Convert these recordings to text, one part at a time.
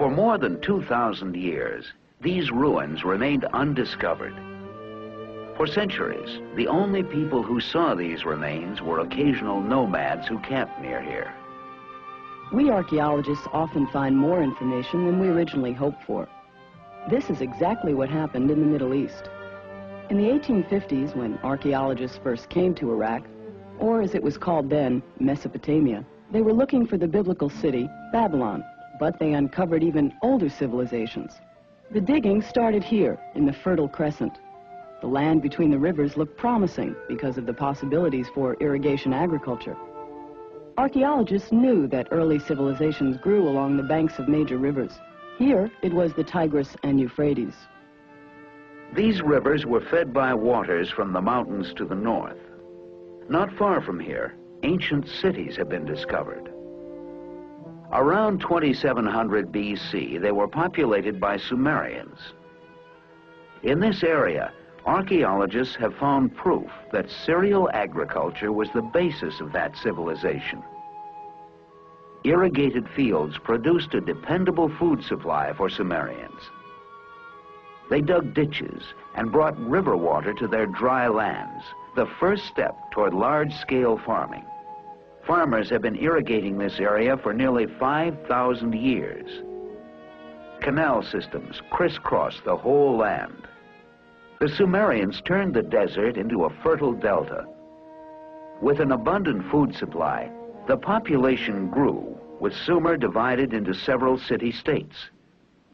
For more than 2,000 years, these ruins remained undiscovered. For centuries, the only people who saw these remains were occasional nomads who camped near here. We archaeologists often find more information than we originally hoped for. This is exactly what happened in the Middle East. In the 1850s, when archaeologists first came to Iraq, or as it was called then, Mesopotamia, they were looking for the biblical city, Babylon, but they uncovered even older civilizations. The digging started here, in the Fertile Crescent. The land between the rivers looked promising because of the possibilities for irrigation agriculture. Archaeologists knew that early civilizations grew along the banks of major rivers. Here, it was the Tigris and Euphrates. These rivers were fed by waters from the mountains to the north. Not far from here, ancient cities have been discovered. Around 2700 BC, they were populated by Sumerians. In this area, archaeologists have found proof that cereal agriculture was the basis of that civilization. Irrigated fields produced a dependable food supply for Sumerians. They dug ditches and brought river water to their dry lands, the first step toward large-scale farming. Farmers have been irrigating this area for nearly 5,000 years. Canal systems crisscross the whole land. The Sumerians turned the desert into a fertile delta. With an abundant food supply, the population grew, with Sumer divided into several city-states.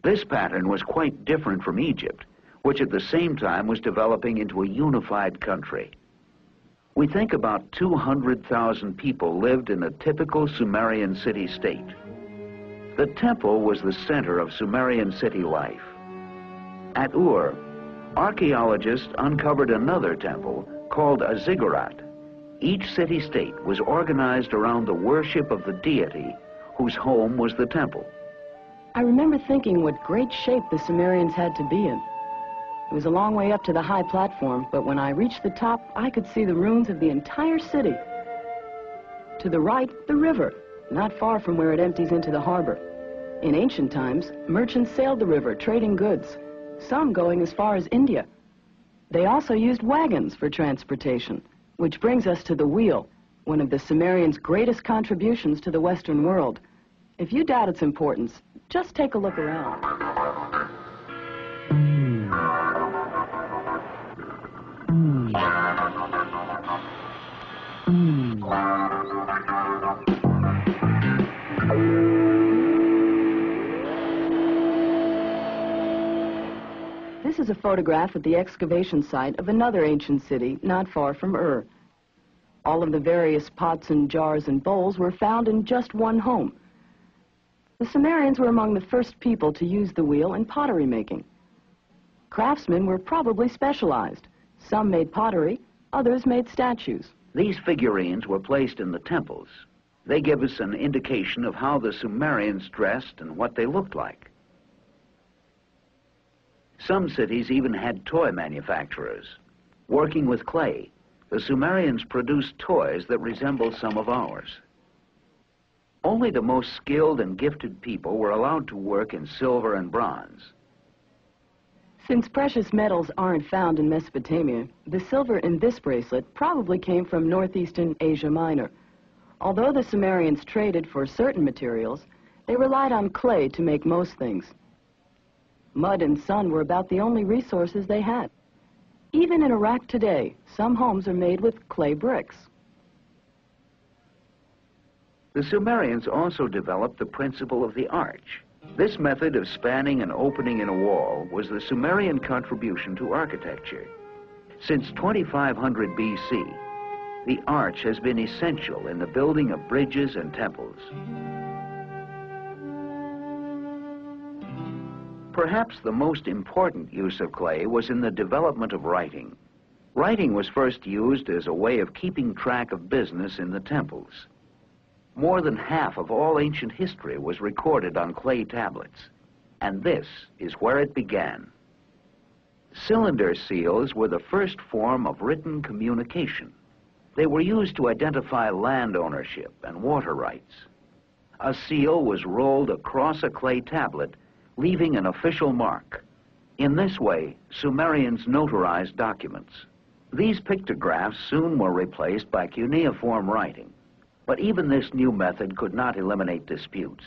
This pattern was quite different from Egypt, which at the same time was developing into a unified country. We think about 200,000 people lived in a typical Sumerian city-state. The temple was the center of Sumerian city life. At Ur, archaeologists uncovered another temple called a ziggurat. Each city-state was organized around the worship of the deity whose home was the temple. I remember thinking what great shape the Sumerians had to be in. It was a long way up to the high platform, but when I reached the top, I could see the ruins of the entire city. To the right, the river, not far from where it empties into the harbor. In ancient times, merchants sailed the river, trading goods, some going as far as India. They also used wagons for transportation, which brings us to the wheel, one of the Sumerians' greatest contributions to the Western world. If you doubt its importance, just take a look around. This is a photograph at the excavation site of another ancient city not far from Ur. All of the various pots and jars and bowls were found in just one home. The Sumerians were among the first people to use the wheel in pottery making. Craftsmen were probably specialized. Some made pottery, others made statues. These figurines were placed in the temples. They give us an indication of how the Sumerians dressed and what they looked like. Some cities even had toy manufacturers. Working with clay, the Sumerians produced toys that resemble some of ours. Only the most skilled and gifted people were allowed to work in silver and bronze. Since precious metals aren't found in Mesopotamia, the silver in this bracelet probably came from northeastern Asia Minor. Although the Sumerians traded for certain materials, they relied on clay to make most things. Mud and sun were about the only resources they had. Even in Iraq today, some homes are made with clay bricks. The Sumerians also developed the principle of the arch. This method of spanning an opening in a wall was the Sumerian contribution to architecture. Since 2500 BC, the arch has been essential in the building of bridges and temples. Perhaps the most important use of clay was in the development of writing. Writing was first used as a way of keeping track of business in the temples. More than half of all ancient history was recorded on clay tablets, and this is where it began. Cylinder seals were the first form of written communication. They were used to identify land ownership and water rights. A seal was rolled across a clay tablet, leaving an official mark. In this way, Sumerians notarized documents. These pictographs soon were replaced by cuneiform writing. But even this new method could not eliminate disputes.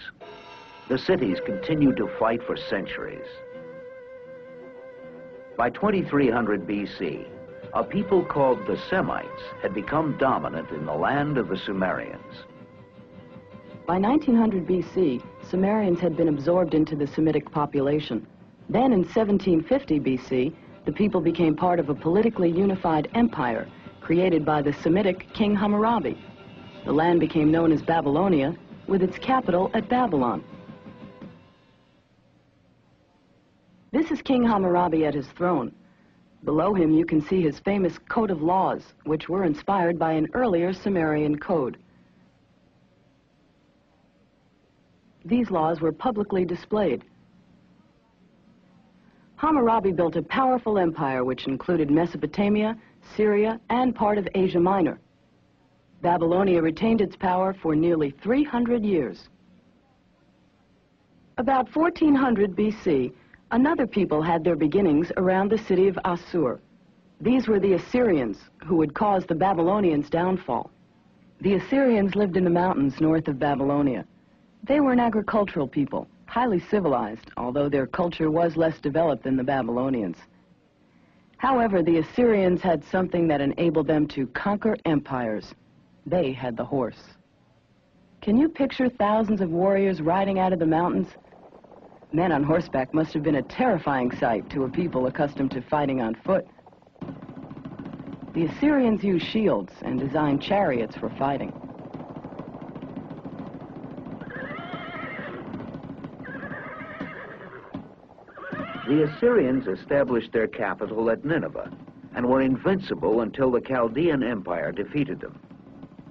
The cities continued to fight for centuries. By 2300 BC, a people called the Semites had become dominant in the land of the Sumerians. By 1900 BC, Sumerians had been absorbed into the Semitic population. Then in 1750 BC, the people became part of a politically unified empire created by the Semitic King Hammurabi. The land became known as Babylonia, with its capital at Babylon. This is King Hammurabi at his throne. Below him you can see his famous Code of Laws, which were inspired by an earlier Sumerian code. These laws were publicly displayed. Hammurabi built a powerful empire which included Mesopotamia, Syria, and part of Asia Minor. Babylonia retained its power for nearly 300 years. About 1400 BC, another people had their beginnings around the city of Assur. These were the Assyrians, who would cause the Babylonians' downfall. The Assyrians lived in the mountains north of Babylonia. They were an agricultural people, highly civilized, although their culture was less developed than the Babylonians. However, the Assyrians had something that enabled them to conquer empires. They had the horse. Can you picture thousands of warriors riding out of the mountains? Men on horseback must have been a terrifying sight to a people accustomed to fighting on foot. The Assyrians used shields and designed chariots for fighting. The Assyrians established their capital at Nineveh and were invincible until the Chaldean Empire defeated them.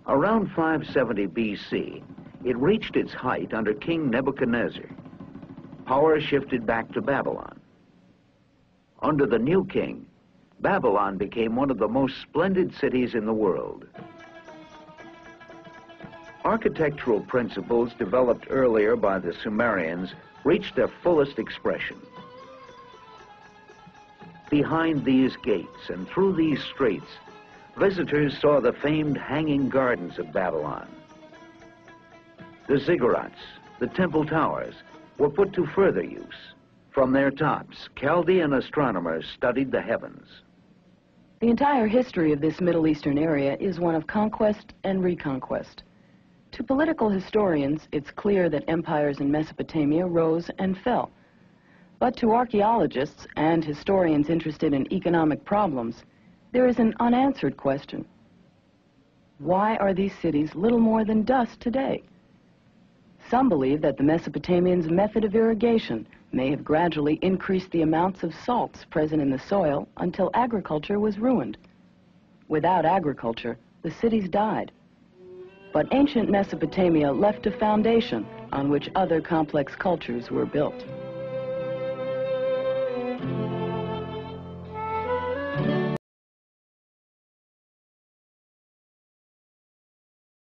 Around 570 BC, it reached its height under King Nebuchadnezzar. Power shifted back to Babylon. Under the new king, Babylon became one of the most splendid cities in the world. Architectural principles developed earlier by the Sumerians reached their fullest expression. Behind these gates and through these streets, visitors saw the famed hanging gardens of Babylon. The ziggurats, the temple towers, were put to further use. From their tops, Chaldean astronomers studied the heavens. The entire history of this Middle Eastern area is one of conquest and reconquest. To political historians, it's clear that empires in Mesopotamia rose and fell. But to archaeologists and historians interested in economic problems, there is an unanswered question. Why are these cities little more than dust today? Some believe that the Mesopotamians' method of irrigation may have gradually increased the amounts of salts present in the soil until agriculture was ruined. Without agriculture, the cities died. But ancient Mesopotamia left a foundation on which other complex cultures were built.